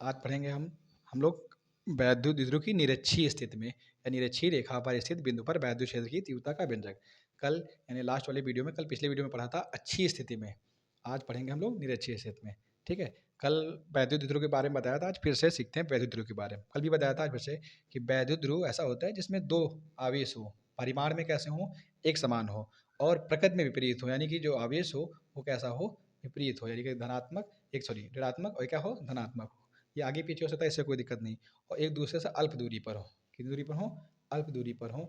आज पढ़ेंगे हम लोग वैद्युत द्विध्रुव की निरक्षीय स्थिति में या निरक्षीय रेखा पर स्थित बिंदु पर वैद्युत क्षेत्र की तीव्रता का व्यंजक। कल यानी लास्ट वाले वीडियो में, कल पिछले वीडियो में पढ़ा था अच्छी स्थिति में, आज पढ़ेंगे हम लोग निरक्षीय स्थिति में। ठीक है, कल वैद्युत द्विध्रुव के बारे में बताया था, आज फिर से सीखते हैं वैद्युत ध्रुव के बारे में। कल भी बताया था, आज फिर से कि वैद्युत ध्रुव ऐसा होता है जिसमें दो आवेश हो, परिमाण में कैसे हो, एक समान हो, और प्रकृति में विपरीत हो, यानी कि जो आवेश हो वो कैसा हो, विपरीत हो, यानी कि धनात्मक एक सॉरी ऋणात्मक और क्या हो, धनात्मक हो। ये आगे पीछे हो सकता है, इससे कोई दिक्कत नहीं। और एक दूसरे से अल्प दूरी पर हो, कितनी दूरी पर हो, अल्प दूरी पर हो।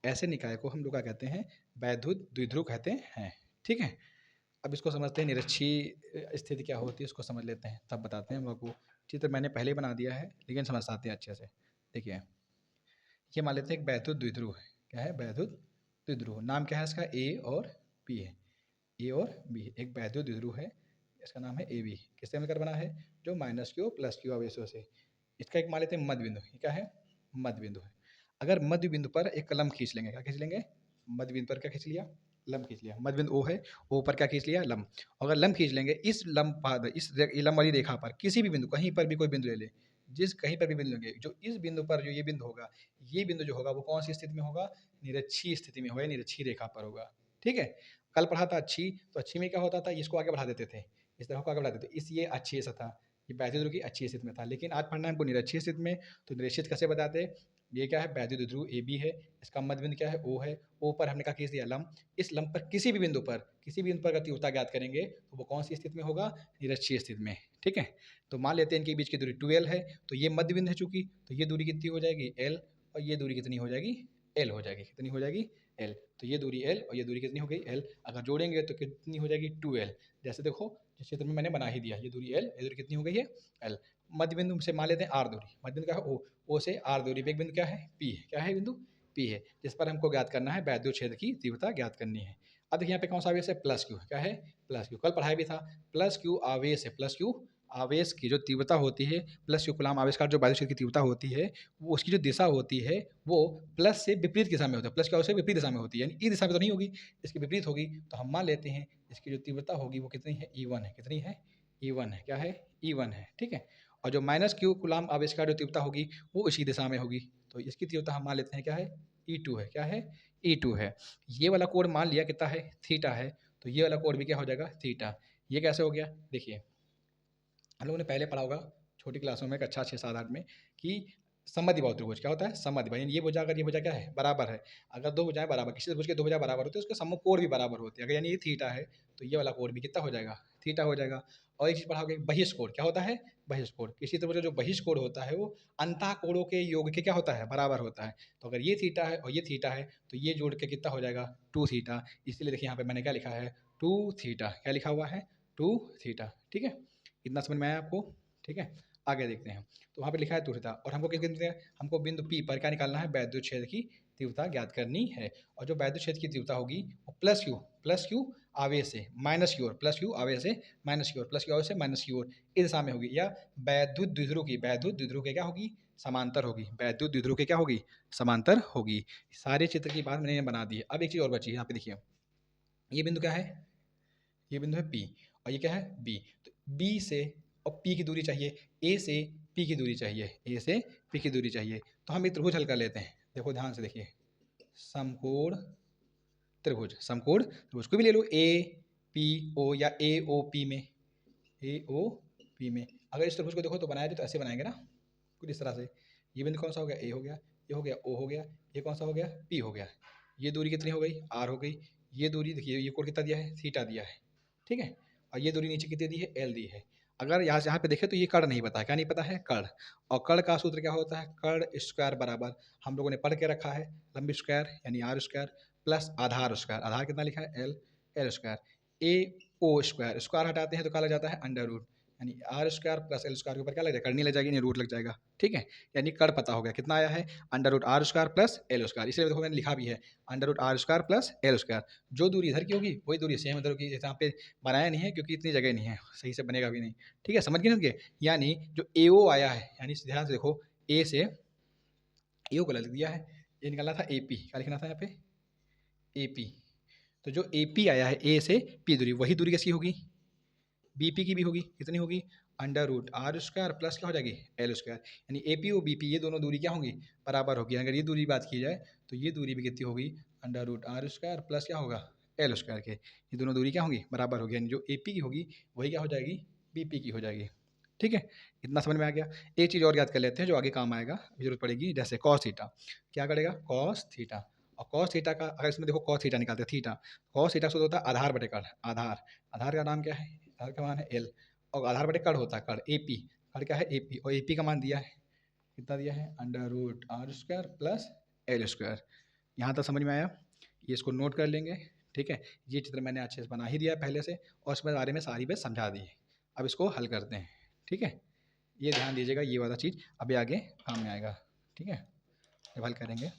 ऐसे निकाय को हम लोग क्या कहते हैं, वैद्युत द्विध्रुव कहते हैं। ठीक है, अब इसको समझते हैं, निरक्षीय स्थिति क्या होती है उसको समझ लेते हैं, तब बताते हैं हम लोग को। चित्र मैंने पहले ही बना दिया है, लेकिन समझाते हैं अच्छे से। देखिए, ये मान लेते हैं एक वैद्युत द्विध्रुव है। क्या है, वैद्युत द्विध्रुव। नाम क्या है इसका, ए और बी है। ए और बी एक वैद्युत द्विध्रुव है, इसका नाम है ए बी। किससे मिलकर बना है, जो माइनस क्यू प्लस क्यू आवेशों से। इसका एक मान लेते हैं मध्य बिंदु। ये क्या है, मध्य बिंदु है। अगर मध्य बिंदु पर एक लंब खींच लेंगे, क्या खींच लेंगे, मध्य बिंदु पर क्या खींच लिया, लंब खींच लिया। मध्य बिंदु ओ है, ओ पर क्या खींच लिया, लंब। अगर लंब खींच लेंगे इस लंब पर, इस लंब वाली रेखा पर किसी भी बिंदु, कहीं पर भी कोई बिंदु ले ले, जिस कहीं पर भी बिंदु लेंगे, जो इस बिंदु पर जो ये बिंदु होगा, ये बिंदु जो होगा वो कौन सी स्थिति में होगा, निरक्षीय स्थिति में होगा, निरक्षीय रेखा पर होगा। ठीक है, कल पढ़ा था अच्छी, तो अच्छी में क्या होता था, इसको आगे बढ़ा देते थे, इस तरह को आगे बढ़ा देते थे, इस ये अच्छी ऐसा था, ये वैद्युत ध्रुव की अच्छी स्थिति में था। लेकिन आज पढ़ना है हमको निरक्षीय स्थिति में, तो निरक्षित कैसे बताते, ये क्या है, वैद्युत ध्रुव ए बी है, इसका मध्य बिंदु क्या है, ओ है। ओ पर हमने क्या खींच दिया, लंब। इस लंब पर किसी भी बिंदु पर, किसी भी बिंदु पर अगर तीव्रता ज्ञात करेंगे तो वो कौन सी स्थिति में होगा, निरक्षीय स्थिति में। ठीक है, तो मान लेते हैं इनके बीच की दूरी 2l है, तो ये मध्य बिंदु है चूंकि, तो ये दूरी कितनी हो जाएगी, l, और ये दूरी कितनी हो जाएगी, l हो जाएगी। कितनी हो जाएगी, l। तो ये दूरी l और ये दूरी कितनी हो गई, l। अगर जोड़ेंगे तो कितनी हो जाएगी, 2l। जैसे देखो, जिस चित्र में मैंने बना ही दिया, ये दूरी l, ये दूरी कितनी हो गई है, l। मध्य बिंदु से मान लेते हैं r दूरी, मध्य बिंदु क्या है, o से r दूरी पे एक बिंदु क्या है, p है। क्या है बिंदु, p है, जिस पर हमको ज्ञात करना है, वैद्युत क्षेत्र की तीव्रता ज्ञात करनी है। अब देखिए यहाँ पे कौन सा आवेश है, प्लस क्यू। क्या है, प्लस क्यू, कल पढ़ाया भी था। प्लस क्यू आवेश है, प्लस क्यू आवेश की जो तीव्रता होती है, प्लस क्यू कूलाम आवेश का जो वैद्युत क्षेत्र की तीव्रता होती है, वो उसकी जो दिशा होती है वो प्लस से विपरीत दिशा में होता है। प्लस क्या से विपरीत दिशा में होती है, यानी ई दिशा में तो नहीं होगी, इसकी विपरीत होगी। तो हम मान लेते हैं इसकी जो तीव्रता होगी वो कितनी है, E1 है। कितनी है, E1 है। क्या है, E1 है। ठीक है, और जो माइनस क्यू कूलाम आवेश का जो तीव्रता होगी वो इसी दिशा में होगी, तो इसकी तीव्रता हम मान लेते हैं क्या है, E2 है। क्या है, E2 है। ये वाला कोण मान लिया कितना है, थीटा है, तो ये वाला कोण भी क्या हो जाएगा, थीटा। ये कैसे हो गया, देखिए हम लोगों ने पहले पढ़ा होगा छोटी क्लासों में, कक्षा 6, 7, 8 में, कि समद्विबाहु त्रिभुज क्या होता है, समद्विबाहु यानी ये भुजा अगर ये भुजा क्या है, बराबर है। अगर दो भुजाएं बराबर, किसी त्रिभुज के दो भुजा बराबर होते हैं, उसके समकोण कोण भी बराबर होते हैं। अगर यानी ये थीटा है तो ये वाला कोण भी कितना हो जाएगा, थीटा हो जाएगा। और एक चीज पढ़ाओगे, बहिष्कोण क्या होता है, बहिष्कोण। किसी त्रिभुज का जो बहिष्कोण होता है वो अंतः कोणों के योग के क्या होता है, बराबर होता है। तो अगर ये थीटा है और ये थीटा है तो ये जोड़ के कितना हो जाएगा, 2 थीटा। इसलिए देखिए यहाँ पे मैंने क्या लिखा है, 2 थीटा। क्या लिखा हुआ है, 2 थीटा। ठीक है, इतना समझ में आया आपको। ठीक है, आगे देखते हैं। तो वहाँ पे लिखा है तीव्रता, और हमको किस बिंदु, हमको बिंदु P पर क्या निकालना है, वैद्युत क्षेत्र की तीव्रता ज्ञात करनी है। और जो वैद्युत क्षेत्र की तीव्रता होगी वो प्लस क्यू आवेश से माइनस की ओर, प्लस क्यू आवेश से माइनस की ओर, प्लस क्यू आवेश से माइनस की ओर, इस दिशा में होगी। या वैद्युत द्विध्रुव की, वैद्युत द्विध्रुव के क्या होगी, समांतर होगी। वैद्युत द्विध्रुव के क्या होगी, समांतर होगी। सारे चित्र की बात मैंने बना दी है। अब एक चीज़ और बची है, यहाँ पे देखिए, ये बिंदु क्या है, ये बिंदु है P, और ये क्या है, B। तो B से और P की दूरी चाहिए, A से P की दूरी चाहिए, A से P की दूरी चाहिए। तो हम एक त्रिभुज हल कर लेते हैं। देखो ध्यान से देखिए, समकोण त्रिभुज, समकोण त्रिभुज कोई भी ले लो, A P O या AOP में, AOP में। अगर इस त्रिभुज को देखो तो बनाया तो ऐसे बनाएंगे ना, कुछ इस तरह से। ये बिंदु कौन सा हो गया, A हो गया, ये हो गया O हो गया, ये कौन सा हो गया, P हो गया। ये दूरी कितनी हो गई, R हो गई। ये दूरी देखिए, ये कोण कितना दिया है, थीटा दिया है। ठीक है, और ये दूरी नीचे कितनी दी है, L दी है। अगर यहाँ पे देखें तो ये कर्ण नहीं पता है, क्या नहीं पता है, कर्ण। और कर्ण का सूत्र क्या होता है, कर्ण स्क्वायर बराबर, हम लोगों ने पढ़ के रखा है, लंबी स्क्वायर यानी R स्क्वायर प्लस आधार स्क्वायर। आधार कितना लिखा है, L square. A o square, square हटाते हैं तो क्या लग जाता है, अंडर रूट, यानी r square plus l square के ऊपर क्या लग जाएगा, करनी लग जाएगी, यानी रूट लग जाएगा। ठीक है, यानी कर्ण पता हो गया, कितना आया है, under root r square plus l square. इसलिए देखो मैंने लिखा भी है, under root r square plus l square. जो दूरी इधर की होगी वही दूरी सेम इधर होगी। जैसे यहाँ पे बनाया नहीं है क्योंकि इतनी जगह नहीं है, सही से बनेगा भी नहीं। ठीक है, समझ गए ना, यानी जो ए ओ आया है, यानी ध्यान से देखो, ए से ए ओ को लिख दिया है, ये निकालना था ए पी। क्या लिखना था यहाँ पे, ए पी। तो जो ए पी आया है, ए से पी दूरी, वही दूरी किसकी होगी, बीपी की भी होगी। कितनी होगी, under root r square plus क्या हो जाएगी एल स्क्वायर, यानी ए पी और बी पी ये दोनों दूरी क्या होंगी बराबर होगी। अगर ये दूरी बात की जाए तो ये दूरी भी कितनी होगी under root r square plus क्या होगा एल स्क्वायर के, ये दोनों दूरी क्या होंगी बराबर होगी, यानी जो ए पी की होगी वही क्या हो जाएगी बी पी की हो जाएगी। ठीक है, इतना समझ में आ गया। एक चीज़ और याद कर लेते हैं जो आगे काम आएगा, जरूरत पड़ेगी, जैसे कॉस थीटा क्या करेगा कॉस थीटा, और कॉस थीटा का अगर इसमें देखो कॉस थीटा निकालते हैं थीटा, कॉस थीटा शुद्ध होता है आधार बटे कड़, आधार, आधार का नाम क्या है, आधार का मान है एल, और आधार बटे कड़ होता है कड़ ए पी, कड़ क्या है ए पी, और ए पी का मान दिया है कितना दिया है under root r square plus l square. यहाँ तक समझ में आया, ये इसको नोट कर लेंगे। ठीक है, ये चित्र मैंने अच्छे से बना ही दिया है पहले से, और इसमें बारे में सारी बात समझा दी है। अब इसको हल करते हैं। ठीक है, ये ध्यान दीजिएगा, ये वाला चीज़ अभी आगे काम में आएगा। ठीक है, जब हल करेंगे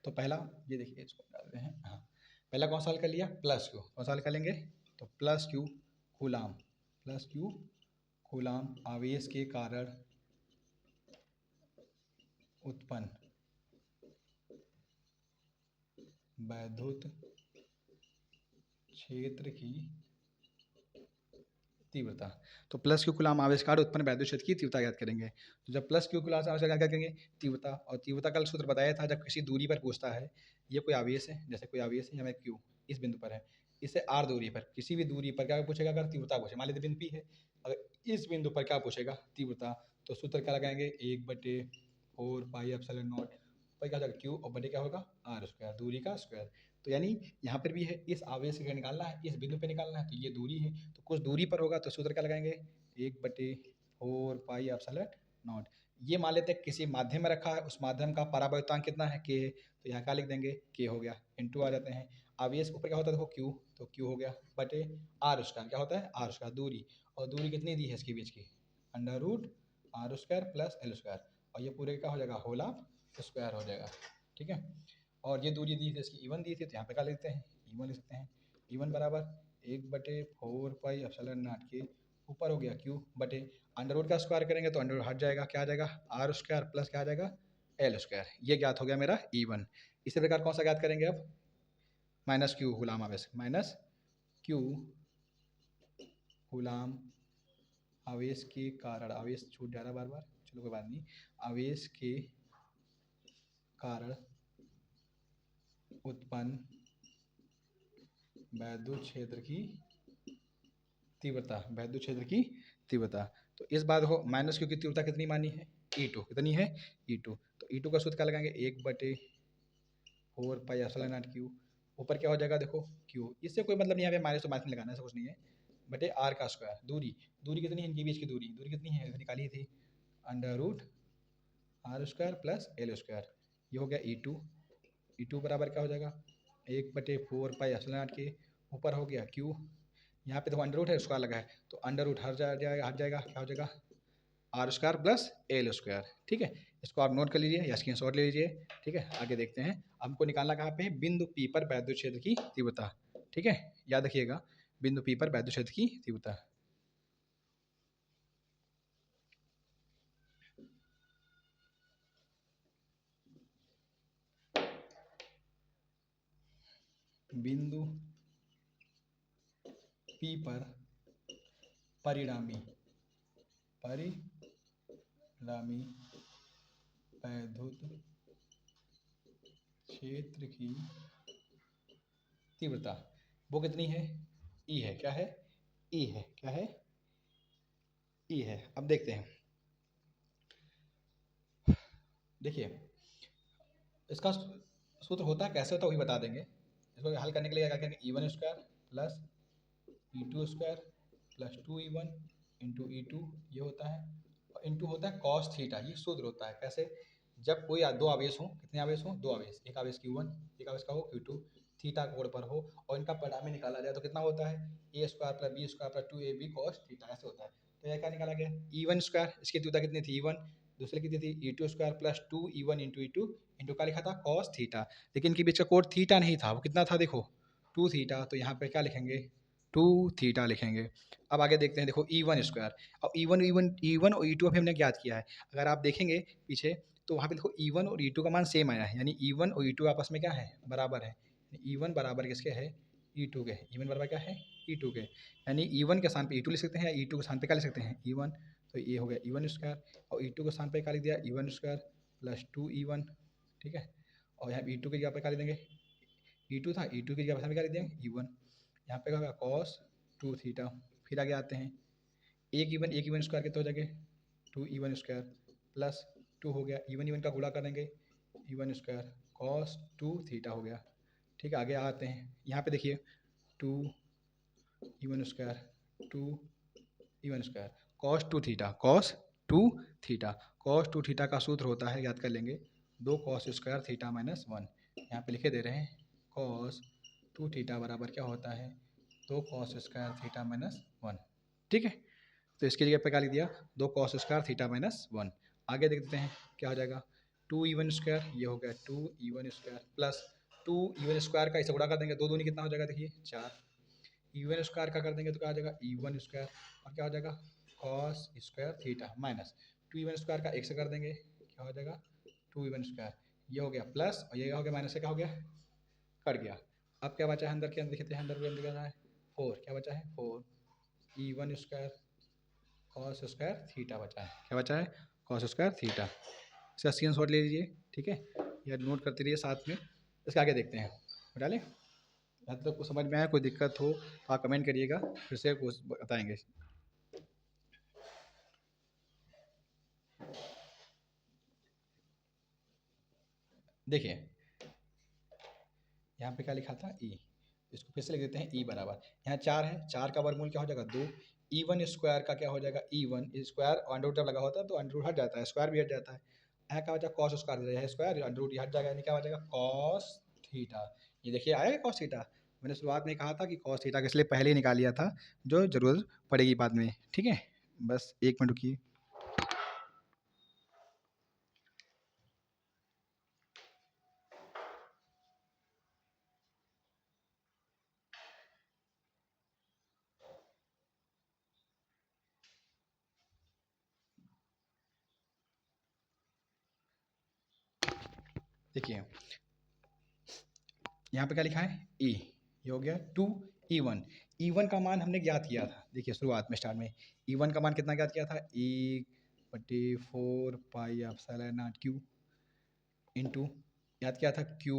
तो पहला ये देखिए इसको डालते हैं। हाँ, पहला कौन सा हल कर लिया प्लस क्यू, कौन सा हल कर लेंगे तो plus Q coulomb, plus Q coulomb आवेश के कारण उत्पन्न वैद्युत क्षेत्र की तीव्रता। तो प्लस क्यू कूलाम आवेश कारण उत्पन्न वैद्युत क्षेत्र की तीव्रता याद करेंगे। तो जब प्लस क्यू कूलाम आवेश क्या करेंगे तीव्रता, और तीव्रता का सूत्र बताया था जब किसी दूरी पर पूछता है, ये कोई आवेश है, जैसे कोई आवेश है हमें क्यू इस बिंदु पर है, इससे आर दूरी पर किसी भी दूरी पर क्या पूछेगा अगर तीव्रता पूछे, मान लीजिए बिंदु पी है, अगर इस बिंदु पर क्या पूछेगा तीव्रता, तो सूत्र क्या लगाएंगे 1/4 पाई एप्सिलॉन नॉट, पर क्या हो जाएगा क्यू और बटे क्या होगा आर स्क्वायर, दूरी का स्क्वायर। तो यानी यहाँ पर भी है इस आवेश का निकालना है, इस बिंदु पे निकालना है, तो ये दूरी है, तो कुछ दूरी पर होगा तो सूत्र क्या लगाएंगे 1/4 पाई एप्सिलॉन नॉट। ये मान लेते हैं किसी माध्यम में रखा है, उस माध्यम का परावर्तनांक कितना है के, तो यहाँ क्या लिख देंगे के हो गया, इनटू आ जाते हैं आवेश ऊपर क्या होता है देखो क्यू, तो क्यू हो गया बटे आर स्क्वायर, क्या होता है आर स्क्वायर दूरी, और दूरी कितनी दी है इसके बीच की under root r square plus l square, और ये पूरे क्या हो जाएगा होल ऑफ स्क्वायर हो जाएगा। ठीक है, और ये दूरी दी थी इसकी E1 दी थी, तो यहाँ पे क्या लिखते हैं E1 लिख सकते हैं, E1 बराबर 1/4 पाई एप्सिलॉन नॉट के ऊपर हो गया क्यू बटे अंडर रूट का स्क्वायर करेंगे तो अंडर रूट हट जाएगा, क्या आ जाएगा आर स्क्वायर प्लस क्या आ जाएगा एल स्क्वायर। ये ज्ञात हो गया मेरा E1। इसी प्रकार कौन सा ज्ञात करेंगे अब माइनस क्यू गुलाम आवेश, माइनस क्यू गुलाम आवेश के कारण, आवेश छूट जा रहा बार बार, चलो कोई बात नहीं, आवेश के कारण उत्पन्न वैद्युत क्षेत्र की तीव्रता, वैद्युत क्षेत्र की तीव्रता। तो इस बात को माइनस क्यू की तीव्रता कितनी मानी है E2, कितनी है E2, तो E2 का सूत्र क्या लगाएंगे 1/4 पाई एप्सिलॉन नॉट क्यू, ऊपर क्या हो जाएगा देखो क्यू, इससे कोई मतलब नहीं है माइनस तो माइनस नहीं लगाना, ऐसा कुछ नहीं है, बटे आर का स्क्वायर, दूरी, दूरी कितनी है इनके बीच की दूरी, दूरी कितनी है निकाली थी under root r square plus l square, ये हो गया E2, E2 बराबर क्या हो जाएगा 1/4 पाई एप्सिलॉन नॉट के ऊपर हो गया क्यू, यहाँ पे देखो अंडर रूट है स्क्वायर लगा है, तो अंडर रूट हट जाएगा, हट जाएगा, क्या हो जाएगा r square plus l square. ठीक है, इसको आप नोट कर लीजिए या स्क्रीन शॉट ले लीजिए। ठीक है, आगे देखते हैं, हमको निकालना कहाँ पे है बिंदु पी पर वैद्युत क्षेत्र की तीव्रता। ठीक है, याद रखिएगा बिंदु पी पर वैद्युत क्षेत्र की तीव्रता। बिंदु पी पर परिणामी वैद्युत क्षेत्र की तीव्रता वो कितनी है ई है, क्या है ई है, क्या है ई है। अब देखते हैं, देखिए इसका सूत्र होता है कैसे होता है वही बता देंगे। इसको हल करने के लिए क्या करेंगे E1 square plus E2 square plus 2E1 into E2 ये होता है, और इंटू होता है कॉस थीटा, ये सूत्र होता है कैसे, जब कोई दो आवेश हो, कितने आवेश हो दो आवेश, एक आवेश Q1 एक आवेश का हो Q2, थीटा कोण पर हो और इनका परिणामी निकाला जाए तो कितना होता है a square plus b square plus 2AB cos theta, ऐसे होता है। तो यह क्या निकाला गया E1 स्क्वायर, इसकी तीव्रता कितनी थी E1, दूसरे की थी E2 square plus 2E1 into E2 into का लिखा था कॉस थीटा, लेकिन इनके बीच का कोण थीटा नहीं था, वो कितना था देखो 2 थीटा, तो यहाँ पे क्या लिखेंगे 2 थीटा लिखेंगे। अब आगे देखते हैं, देखो E1 स्क्वायर, अब E1 और E2 अभी हमने ज्ञात किया है, अगर आप देखेंगे पीछे तो वहाँ पे देखो E1 और E2 का मान सेम आया है, यानी E1 और E2 आपस में क्या है, बराबर है। E1 बराबर किसके है, E2 के। E1 बराबर क्या है, E2 के, यानी E1 के स्थान पे E2 लिख सकते हैं, या E2 के स्थान पे क्या लिख सकते हैं, E1। तो ये हो गया E1 स्क्वायर, और E2 के स्थान पे क्या लिख दिया, E1 स्क्वायर प्लस 2E1, ठीक है। और यहाँ E2 की जगह पे क्या लिख देंगे, E2 था, E2 की जगह पे क्या लिख देंगे, E1। यहाँ पे क्या होगा, कॉस 2 थीटा। फिर आगे आते हैं, एक इवन स्क्वायर कितना हो जाएंगे, 2E1 स्क्वायर प्लस 2 हो गया, इवन का गुणा करेंगे, E1 स्क्वायर कॉस 2 थीटा हो गया। ठीक है, आगे आते हैं, यहाँ पे देखिए 2E1 square 2E1 square cos 2 theta, cos 2 theta, cos 2 theta का सूत्र होता है, याद कर लेंगे, 2 कॉस स्क्वायर थीटा माइनस 1। यहाँ पे लिखे दे रहे हैं कॉस 2 थीटा बराबर क्या होता है, 2 कॉस स्क्वायर थीटा माइनस 1। ठीक है, तो इसकी जगह पे क्या लिख दिया, 2 कॉस स्क्वायर थीटा माइनस 1। आगे देखते हैं क्या हो जाएगा, 2E1 स्क्वायर, ये हो गया 2E1 square plus 2E1 square का इसे गुणा कर देंगे, दो दूनी कितना हो जाएगा, देखिए 4। E1 स्क्वायर का कर देंगे तो क्या हो जाएगा, E1 स्क्वायर, और क्या हो जाएगा, cos square theta minus 2E1 square का एक से कर देंगे, क्या हो जाएगा 2E1 स्क्वायर, ये हो गया प्लस, और ये हो गया माइनस से क्या हो गया, कट गया। अब क्या बचा है अंदर के अंदर, देखते हैं अंदर के अंदर क्या है, 4, क्या बचा है 4E1 square cos square theta बचा है, क्या बचा है, कॉस स्क्वायर थीटा। इसका स्क्रीन शॉट ले लीजिए, ठीक है, या नोट करते रहिए साथ में। इसके आगे देखते हैं, डालें, यहाँ तक कुछ समझ में आया, कोई दिक्कत हो तो आप कमेंट करिएगा, फिर से कुछ बताएंगे। देखिए यहाँ पे क्या लिखा था, ई, इसको फिर से लिख देते हैं, ई बराबर, यहाँ 4 है, 4 का वर्गमूल क्या हो जाएगा 2, E1 स्क्वायर का क्या हो जाएगा, E1 स्क्वायर, अंडर रूट जब लगा होता है तो अंडर रूट हट जाता है, स्क्वायर भी हट जाता है। यहाँ क्या हो जाएगा, कॉस स्क्वायर है स्क्वायर, अंडर रूट हट जाएगा, यानी क्या हो जाएगा कॉस थीटा। ये देखिए आया कॉस थीटा, मैंने शुरुआत में कहा था कि कॉस थीटा के इसलिए पहले ही निकाल लिया था, जो जरूरत पड़ेगी बाद में। ठीक है, बस 1 मिनट रुकिए। देखिए यहाँ पे क्या लिखा है, ई, ये हो गया 2E1, E1 का मान हमने ज्ञात किया था, देखिए शुरुआत में स्टार्ट में E1 का मान कितना ज्ञात किया था, 1/4 pi epsilon not Q into, याद किया था क्यू,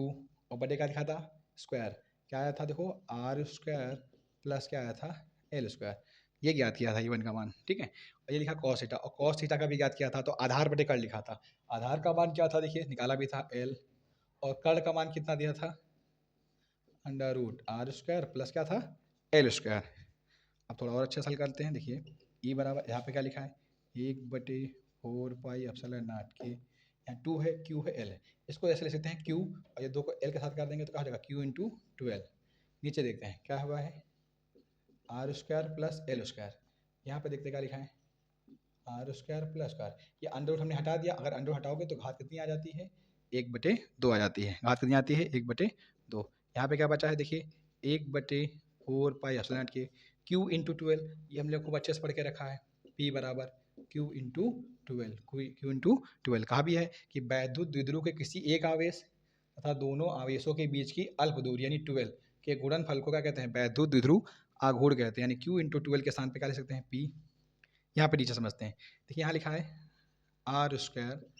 और बटे क्या लिखा था, स्क्वायर, क्या आया था देखो, आर स्क्वायर प्लस क्या आया था, एल स्क्वायर, ये ज्ञात किया था E1 का मान। ठीक है, और ये लिखा कॉस थीटा, और कॉस थीटा का भी ज्ञात किया था, तो आधार बटे कर्ण लिखा था, आधार का मान क्या था, देखिए निकाला भी था एल, और कर्ण का मान कितना दिया था, under root r square plus क्या था, एल स्क्वायर। अब थोड़ा और अच्छे से हल करते हैं, देखिए ई बराबर, यहाँ पे क्या लिखा है, 1/4 पाई एप्सिलॉन नॉट के, यहाँ 2 है, क्यू है, एल है, इसको ऐसे लिख सकते हैं क्यू, और ये 2 को एल के साथ कर देंगे तो क्या हो जाएगा, क्यू इंटू 12। नीचे देखते हैं क्या हुआ है, r square plus l square, यहाँ पे देखते क्या लिखा है, आर स्क्वायर प्लस स्क्वायर, ये अंडर रूट हमने हटा दिया, अगर अंडर रूट हटाओगे तो घात कितनी आ जाती है, 1/2 आ जाती है, घात कितनी आती है, 1/2। यहाँ पे क्या बचा है, देखिए 1/4 पाई एप्सिलॉन नॉट के, क्यू इंटू 12, ये हम लोग को अच्छे से पढ़ के रखा है, पी बराबर क्यू इंटू 12, क्यू इंटू 12। कहा भी है कि वैद्युत द्विध्रुव के किसी एक आवेश तथा दोनों आवेशों के बीच की अल्प दूरी यानी 12 के गुणनफल को क्या कहते हैं, वैद्युत द्विध्रुव आघूर्ण कहते हैं, यानी क्यू इंटू 12 के स्थान पे क्या लिख सकते हैं, पी। यहाँ पे नीचे समझते हैं, देखिए यहाँ लिखा है आर स्क्वायर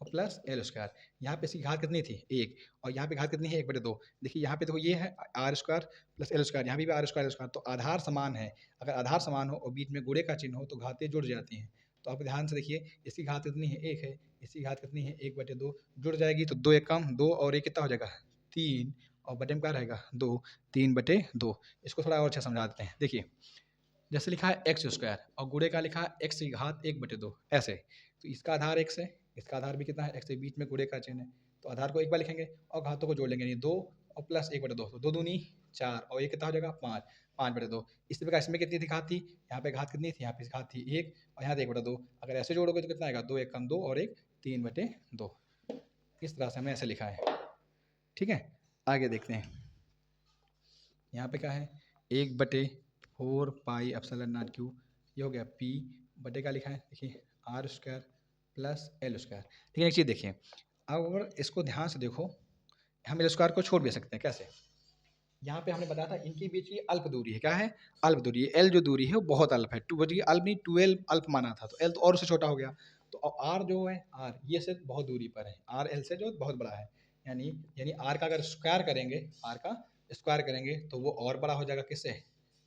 और प्लस एल स्क्वायर, यहाँ पे इसकी घात कितनी थी, 1, और यहाँ पे घात कितनी है, 1/2। देखिए यहाँ पे देखो ये है r square plus l square, यहाँ भी आर स्क्वायर एल स्क्वायर, तो आधार समान है, अगर आधार समान हो और बीच में गुणे का चिन्ह हो तो घातें जुड़ जाती हैं। तो आप ध्यान से देखिए, इसकी घात कितनी है, 1 है, इसकी घात कितनी है, 1/2, जुड़ जाएगी तो 2 1 कम 2, और 1 कितना हो जाएगा 3, और बटे में क्या रहेगा 2, 3/2। इसको थोड़ा और अच्छा समझा देते हैं, देखिए जैसे लिखा है एक्स स्क्वायर और गुणे का लिखा है एक्स की घात 1/2, ऐसे, तो इसका आधार एक्स है, इसका आधार भी कितना है एक्स है, बीच में गुणे का चिन्ह है, तो आधार को एक बार लिखेंगे और घातों को जोड़ लेंगे, यानी 2 और प्लस 1/2, तो 2 दूनी 4, और ये कितना हो जाएगा 5, 5/2। इसी प्रकार इसमें कितनी थी घात थी, यहाँ पे घात कितनी थी, यहाँ पे घात थी 1, और यहाँ 1/2, अगर ऐसे जोड़ोगे तो कितना आएगा, 2 1 कम 2 और 1 3/2। इस तरह से हमने ऐसे लिखा है। ठीक है, आगे देखते हैं, यहाँ पे क्या है, 1/4 पाई एप्सिलॉन नॉट क्यू, ये हो गया पी, बटे का लिखा है, देखिए r square plus l square. लेकिन एक चीज़ देखिए, अब अगर इसको ध्यान से देखो, हम एल स्क्वायर को छोड़ भी सकते हैं। कैसे? यहाँ पे हमने बताया था इनके बीच की अल्प दूरी है। क्या है? अल्प दूरी है। एल जो दूरी है वो बहुत अल्प है। टू बल्कि अल्प नहीं, 12 अल्प माना था, तो एल तो और उससे छोटा हो गया। तो आर जो है, आर ये से बहुत दूरी पर है। आर एल से जो बहुत बड़ा है। यानी यानी आर का अगर स्क्वायर करेंगे, आर का स्क्वायर करेंगे तो वो और बड़ा हो जाएगा। किससे?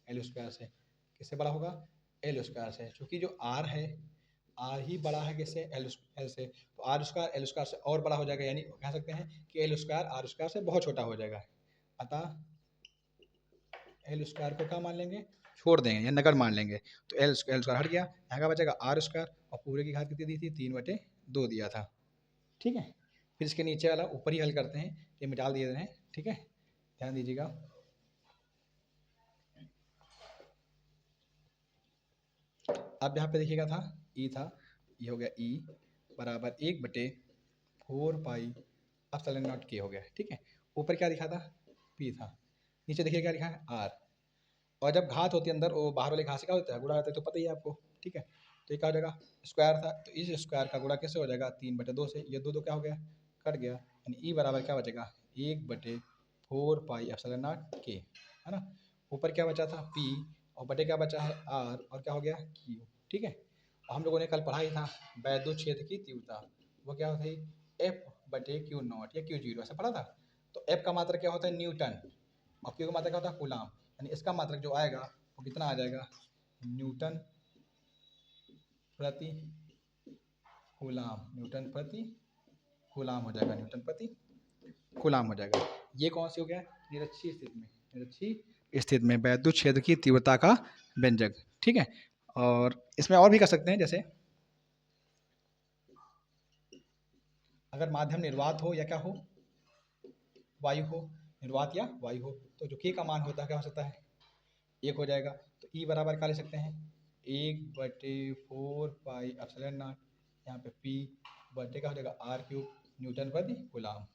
एल स्क्वायर से। किससे बड़ा होगा? एल स्क्वायर से। चूंकि जो आर है, आर ही बड़ा है किससे? एल एल से। तो आर स्क्वायर एल स्क्वायर से और बड़ा हो जाएगा। यानी कह सकते हैं कि एल स्क्वायर आर स्क्वायर से बहुत छोटा हो जाएगा। अतः एल स्क्वायर को क्या मान लेंगे? छोड़ देंगे या नगण्य मान लेंगे। तो एल स्क्वायर हट गया, यहाँ का बचेगा आर स्क्वायर, और पूरे की घात कितनी दी थी? 3/2 दिया था। ठीक है, फिर इसके नीचे वाला ऊपर ही हल करते हैं, ये मिटा दिए हैं। ठीक है, ध्यान दीजिएगा। अब यहाँ पे देखिएगा था ई था, ये हो गया ई बराबर 1/4 पाई एप्सिलॉन नॉट के हो गया। ठीक है, ऊपर क्या लिखा था? पी था। नीचे देखिए क्या लिखा है? आर। और जब घात होती है अंदर, वो बाहर वाले घात से क्या होता है? गुणा होता है, तो पता ही है आपको। ठीक है, तो ये क्या हो जाएगा? स्क्वायर था, तो इस स्क्वायर का गुणा कैसे हो जाएगा? 3/2 से। ये दो दो क्या हो गया? कट गया। यानी ई बराबर क्या बचेगा? 1/4 पाई एप्सिलॉन नॉट के, है ना। ऊपर क्या बचा था? पी, और बटे क्या बचा है? आर, और क्या हो गया? क्यू। ठीक है, और हम लोगों ने कल पढ़ा ही था वैद्युत क्षेत्र की तीव्रता, वो क्या होती है? F/Q0 या Q0, ऐसा पढ़ा था। तो F का मात्रक क्या होता है? न्यूटन, और Q का मात्रक क्या होता है? कूलाम। यानी इसका मात्रक जो आएगा वो कितना आ जाएगा? न्यूटन प्रति कूलाम। न्यूटन प्रति कूलाम हो जाएगा, न्यूटन प्रति कूलाम हो जाएगा। ये कौन सी हो गया? निरक्षीय स्थिति में, निरक्षीय स्थिति में वैद्युत क्षेत्र की तीव्रता का व्यंजक। ठीक है, और इसमें और भी कर सकते हैं, जैसे अगर माध्यम निर्वात हो या क्या हो? वायु हो। निर्वात या वायु हो, तो जो के का मान होता है क्या हो सकता है? 1 हो जाएगा। तो ई बराबर क्या ले सकते हैं? 1/4 पाई एप्सिलॉन नॉट, यहाँ पे पी बटे क्या हो जाएगा? R³ न्यूटन प्रति कूलाम।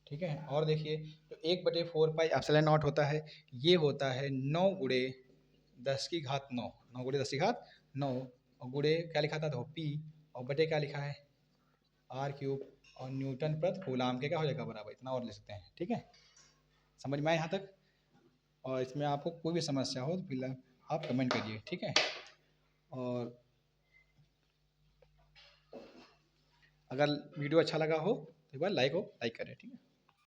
ठीक है, और देखिए जो 1/4 पाई एप्सिलॉन नॉट होता है, ये होता है 9×10⁹ 9, 9×10⁹ 9, और गुणे क्या लिखा था? तो पी, और बटे क्या लिखा है? R³ और न्यूटन प्रति कूलाम के क्या हो जाएगा? बराबर। इतना और ले सकते हैं। ठीक है, समझ में आए यहाँ तक? और इसमें आपको कोई भी समस्या हो तो फिलहाल आप कमेंट करिए। ठीक है, और अगर वीडियो अच्छा लगा हो तो एक बार लाइक करें। ठीक है।